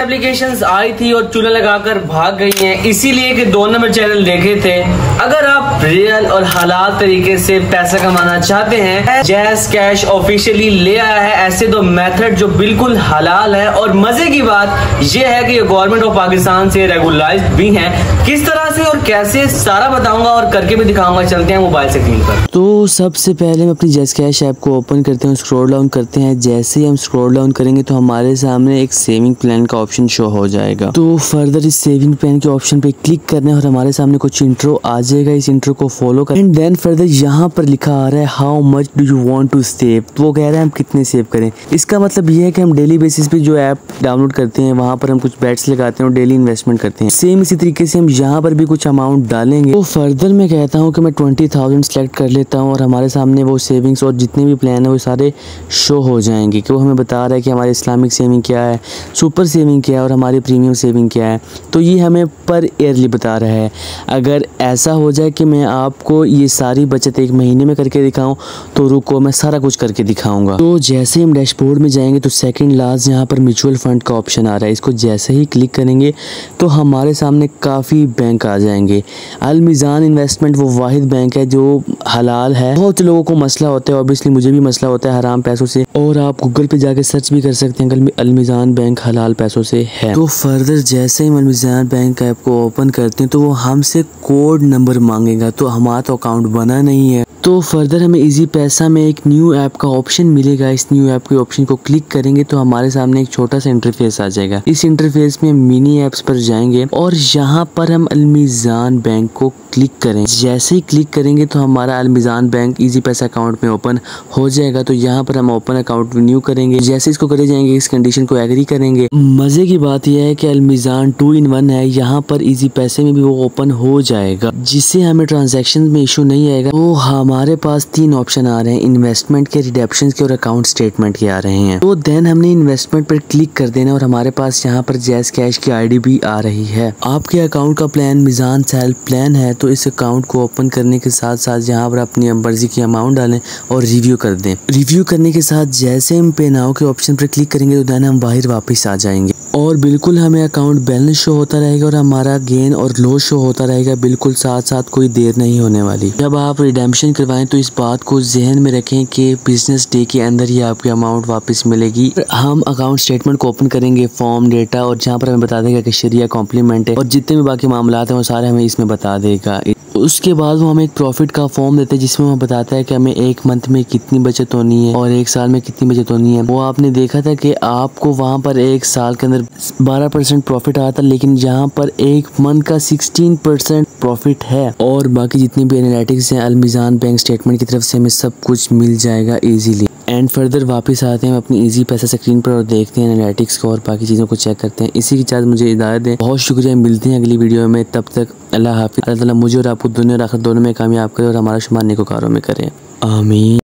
Applications आई थी और चूल्हा लगाकर भाग गई हैं, इसीलिए कि 2 नंबर चैनल देखे थे। अगर आप रियल और हलाल तरीके से पैसा कमाना चाहते हैं, जैज़ कैश ऑफिशियली ले आया है ऐसे 2 मेथड जो बिल्कुल हलाल है। और मजे की बात यह है कि ये गवर्नमेंट ऑफ पाकिस्तान से रेगुलाइज्ड भी हैं। किस तरह से और कैसे सारा बताऊंगा और करके भी दिखाऊंगा। चलते हैं मोबाइल स्क्रीन पर। तो सबसे पहले हम अपनी जैज़ कैश ऐप को ओपन करते हैं, स्क्रॉल डाउन करते हैं। जैसे ही हम स्क्रॉल डाउन करेंगे तो हमारे सामने एक सेविंग प्लान का ऑप्शन शो हो जाएगा। तो फर्दर इस सेविंग प्लान के ऑप्शन पे क्लिक करना है और हमारे सामने कुछ इंट्रो आ जाएगा। इस इंट्रो को फॉलो करें एंड देन फर्दर यहाँ पर लिखा आ रहा है how much do you want to save. तो वो कह रहा है हम कितने सेव करें। इसका मतलब ये है कि हम डेली बेसिस पे जो ऐप डाउनलोड करते हैं वहाँ पर हम कुछ बेट्स लगाते हैं और डेली इन्वेस्टमेंट करते हैं। सेम इसी तरीके से हम यहाँ पर भी कुछ अमाउंट डालेंगे। तो फर्दर मैं कहता हूँ कि मैं 20,000 सेलेक्ट कर लेता हूँ और हमारे सामने वो सेविंग्स और जितने भी प्लान है वो सारे शो हो जाएंगे कि वो हमें बता रहा है कि हमारी इस्लामिक सेविंग क्या है, सुपर सेविंग क्या है और हमारी प्रीमियम सेविंग क्या है। तो ये हमें पर ईयरली बता रहा है। अगर ऐसा हो जाए कि मैं आपको ये सारी बचत 1 महीने में करके दिखाऊं तो रुको मैं सारा कुछ करके दिखाऊंगा। तो जैसे हम डैशबोर्ड में जाएंगे तो सेकंड लास्ट यहाँ पर म्यूचुअल फंड का ऑप्शन आ रहा है। इसको जैसे ही क्लिक करेंगे तो हमारे सामने काफ़ी बैंक आ जाएंगे। अल मीज़ान इन्वेस्टमेंट वो वाहिद बैंक है जो हलाल है। बहुत लोगों को मसला होता है, ऑब्वियसली मुझे भी मसला होता है हराम पैसों से, और आप गूगल पे जाके सर्च भी कर सकते हैं अल मीज़ान बैंक हलाल पैसों से है। तो फर्दर जैसे ही अल मीज़ान बैंक ऐप को ओपन करते हैं तो वो हमसे कोड नंबर मांगेगा। तो हमारा तो अकाउंट बना नहीं है। तो फर्दर हमें इजी पैसा में एक न्यू ऐप का ऑप्शन मिलेगा। इस न्यू ऐप के ऑप्शन को क्लिक करेंगे तो हमारे सामने एक छोटा सा इंटरफेस आ जाएगा। इस इंटरफेस में मिनी ऐप्स पर जाएंगे और यहाँ पर हम अल मीज़ान बैंक को क्लिक करें। जैसे ही क्लिक करेंगे तो हमारा अल मीज़ान बैंक इजी पैसा अकाउंट में ओपन हो जाएगा। तो यहाँ पर हम ओपन अकाउंट रिन्यू करेंगे। जैसे इसको करे जाएंगे इस कंडीशन को एग्री करेंगे। मजे की बात यह है कि अल मीज़ान 2 in 1 है। यहाँ पर इजी पैसे में भी वो ओपन हो जाएगा जिससे हमें ट्रांजैक्शन में इशू नहीं आएगा। तो हमारे पास 3 ऑप्शन आ रहे हैं, इन्वेस्टमेंट के, रिडेप्शन के और अकाउंट स्टेटमेंट के आ रहे हैं। तो देन हमने इन्वेस्टमेंट पर क्लिक कर देना और हमारे पास यहाँ पर जैज़ कैश की आईडी भी आ रही है। आपके अकाउंट का प्लान मीज़ान सेल्फ प्लान है तो इस अकाउंट को ओपन करने के साथ साथ यहाँ पर अपनी मर्जी की अमाउंट डालें और रिव्यू कर दें। रिव्यू करने के साथ जैसे हम पे नाउ के ऑप्शन पर क्लिक करेंगे तो देन हम बाहर वापस आ जाएंगे और बिल्कुल हमें अकाउंट बैलेंस शो होता रहेगा और हमारा गेन और लॉस शो होता रहेगा। बिल्कुल साथ साथ कोई देर नहीं होने वाली। जब आप रिडेम्पशन करवाएं तो इस बात को जहन में रखें कि बिजनेस डे के अंदर ही आपकी अमाउंट वापस मिलेगी। हम अकाउंट स्टेटमेंट को ओपन करेंगे, फॉर्म, डेटा, और जहाँ पर हमें बता देगा कि शरिया कॉम्प्लीमेंट है और जितने भी बाकी मामलात हैं वो सारे हमें इसमें बता देगा। उसके बाद वो हमें एक प्रॉफिट का फॉर्म देते हैं जिसमें वो बताता है कि हमें 1 मंथ में कितनी बचत होनी है और 1 साल में कितनी बचत होनी है। वो आपने देखा था कि आपको वहाँ पर 1 साल के अंदर 12% प्रॉफिट आता, लेकिन जहाँ पर 1 मंथ का 16% प्रॉफिट है। और बाकी जितनी भी एनालिटिक्स हैं अल मीज़ान बैंक स्टेटमेंट की तरफ से हमें सब कुछ मिल जाएगा इजीली। एंड फर्दर वापस आते हैं अपनी इजी पैसा स्क्रीन पर और देखते हैं एनालिटिक्स को और बाकी चीज़ों को चेक करते हैं। इसी के साथ मुझे इजाज़त दें। बहुत शुक्रिया, मिलते हैं अगली वीडियो में। तब तक अल्लाह हाफिज़। अल्लाह ताला मुझे और आपको दुनिया और आखिरत दोनों में कामयाब करे और हमारा शुमार नेकोकारों में करें। आमीन।